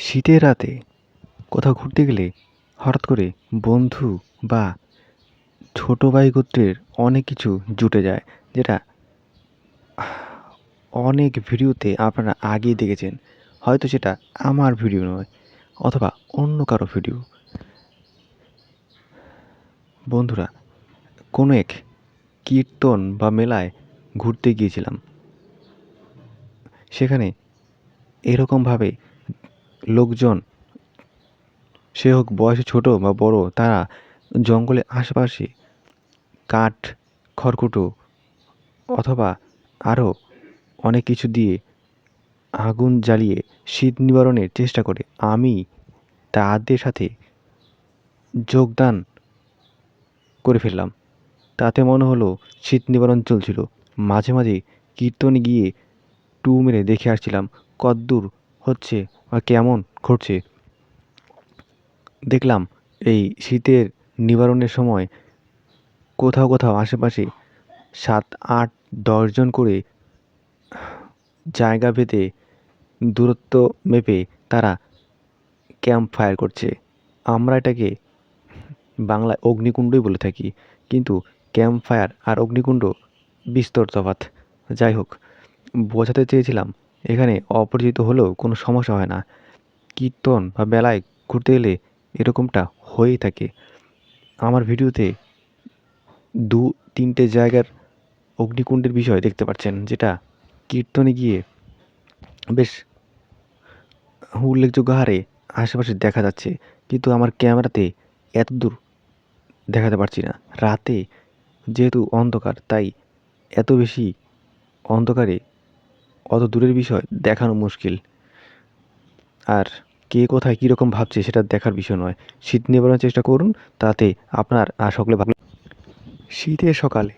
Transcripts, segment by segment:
শীতের রাতে কোথাও ঘুরতে গেলে হঠাৎ করে বন্ধু বা ছোট ভাই গোত্রের অনেক কিছু জুটে যায়, যেটা অনেক ভিডিওতে আপনারা আগেই দেখেছেন। হয়তো সেটা আমার ভিডিও নয়, অথবা অন্য কারো ভিডিও। বন্ধুরা, কোনো এক কীর্তন বা মেলায় ঘুরতে গিয়েছিলাম। সেখানে এরকমভাবে লোকজন, সে হোক বয়সে ছোট বা বড়, তারা জঙ্গলের আশেপাশে কাঠ, খড়কুটো অথবা আরও অনেক কিছু দিয়ে আগুন জ্বালিয়ে শীত নিবারণের চেষ্টা করে। আমি তাদের সাথে যোগদান করে ফেললাম। তাতে মনে হলো শীত নিবারণ চলছিল। মাঝে মাঝে কীর্তনে গিয়ে টু মেরে দেখে আসছিলাম কদ্দূর হচ্ছে বা কেমন ঘটছে। দেখলাম এই শীতের নিবারণের সময় কোথাও কোথাও আশেপাশে 7, 8, 10 জন করে জায়গা ভেদে দূরত্ব মেপে তারা ক্যাম্প ফায়ার করছে। আমরা এটাকে বাংলায় অগ্নিকুণ্ডই বলে থাকি, কিন্তু ক্যাম্প ফায়ার আর অগ্নিকুণ্ড বিস্তর তফাৎ। যাই হোক, বোঝাতে চেয়েছিলাম এখানে অপরিচিত হলেও কোনো সমস্যা হয় না। কীর্তন বা মেলায় ঘুরতে গেলে এরকমটা হয়েই থাকে। আমার ভিডিওতে 2, 3টে জায়গার অগ্নিকুণ্ডের বিষয় দেখতে পাচ্ছেন, যেটা কীর্তনে গিয়ে বেশ উল্লেখযোগ্য হারে আশেপাশে দেখা যাচ্ছে, কিন্তু আমার ক্যামেরাতে এতদূর দেখাতে পারছি না। রাতে যেহেতু অন্ধকার, তাই এত বেশি অন্ধকারে অত দূরের বিষয় দেখানো মুশকিল। আর কে কোথায় কীরকম ভাবছে সেটা দেখার বিষয় নয়। শীত নিবারণের চেষ্টা করুন, তাতে আপনার আর সকলে ভালো। শীতের সকালে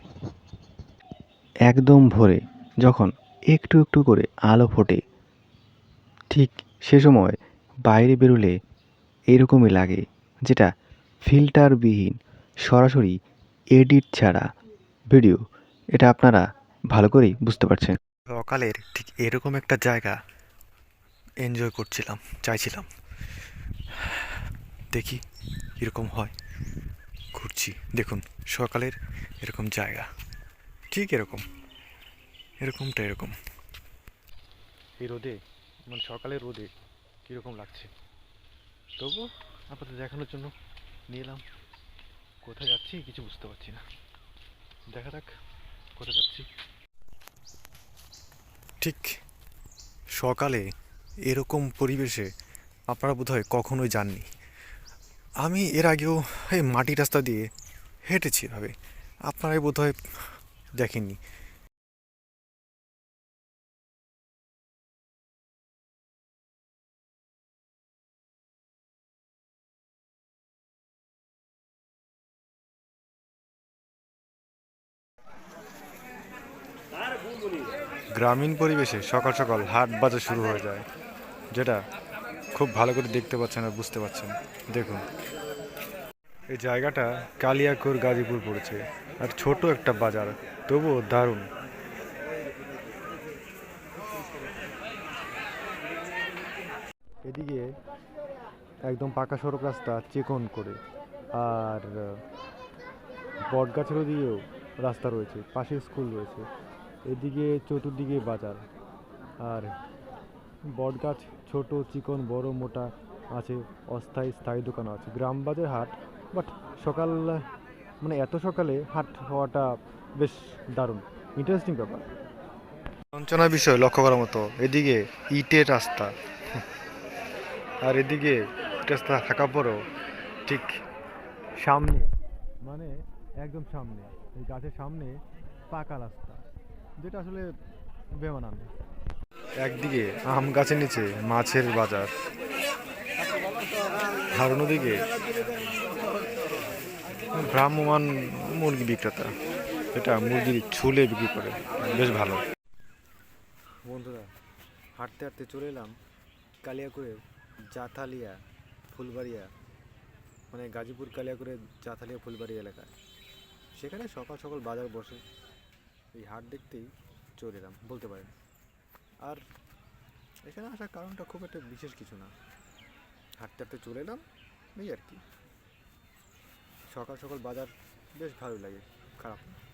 একদম ভোরে যখন একটু একটু করে আলো ফোটে, ঠিক সে সময় বাইরে বেরোলে এরকমই লাগে, যেটা ফিল্টারবিহীন, সরাসরি এডিট ছাড়া ভিডিও। এটা আপনারা ভালো করেই বুঝতে পারছেন। সকালের ঠিক এরকম একটা জায়গা এনজয় করছিলাম, চাইছিলাম। দেখি কীরকম হয়। ঘুরছি, দেখুন সকালের এরকম জায়গা, ঠিক এরকমটা এরকম এই রোদে, মানে সকালের রোদে কীরকম লাগছে। তবু আপাতত দেখানোর জন্য নিয়ে এলাম। কোথায় যাচ্ছি কিছু বুঝতে পারছি না। দেখা যাক কোথায় যাচ্ছি। ঠিক সকালে এরকম পরিবেশে আপনারা বোধহয় কখনোই যাননি। আমি এর আগেও এই মাটি রাস্তা দিয়ে হেঁটেছি এভাবে, আপনারাই বোধহয় দেখেননি। গ্রামীণ পরিবেশে সকাল সকাল হাট বাজার শুরু হয়ে যায়, যেটা খুব ভালো করে দেখতে পাচ্ছেন আর বুঝতে পারছেন। দেখুন এই জায়গাটা কালিয়াকৈর গাজীপুর পড়েছে, আর ছোট একটা বাজার, তবুও দারুণ। এদিকে একদম পাকা সড়ক রাস্তা চিকন করে, আর বটগাছেরও দিয়েও রাস্তা রয়েছে, পাশে স্কুল রয়েছে। এদিকে চতুর্দিকে বাজার, আর বটগাছ ছোট চিকন বড় মোটা আছে, অস্থায়ী স্থায়ী দোকানও আছে। গ্রাম বাজার হাট, বাট সকাল, মানে এত সকালে হাট হওয়াটা বেশ দারুণ, ইন্টারেস্টিং ব্যাপার। বঞ্চনার বিষয় লক্ষ্য করার মতো, এদিকে ইটের রাস্তা, আর এদিকে রাস্তা থাকা পরেও ঠিক সামনে, মানে একদম সামনে এই গাছের সামনে পাকা রাস্তা, যেটা আসলে বেমানান। একদিকে আম গাছের নিচে মাছের বাজার, আর অন্যদিকে ভ্রাম্যমান মুরগি বিক্রেতা, এটা মুরগির ছুলে বিক্রি করে, বেশ ভালো। বন্ধুরা, হাঁটতে হাঁটতে চলে এলাম কালিয়াকৈরের জাথালিয়া ফুলবাড়িয়া, মানে গাজীপুর কালিয়াকৈরের জাথালিয়া ফুলবাড়িয়া এলাকায়। সেখানে সকাল সকাল বাজার বসে, এই হাট দেখতেই চলে এলাম বলতে পারেন। আর এখানে আসার কারণটা খুব একটা বিশেষ কিছু না, হাঁটতে হাঁটতে চলে এলাম, এই আর কি। সকাল সকাল বাজার বেশ ভালো লাগে, খারাপ না।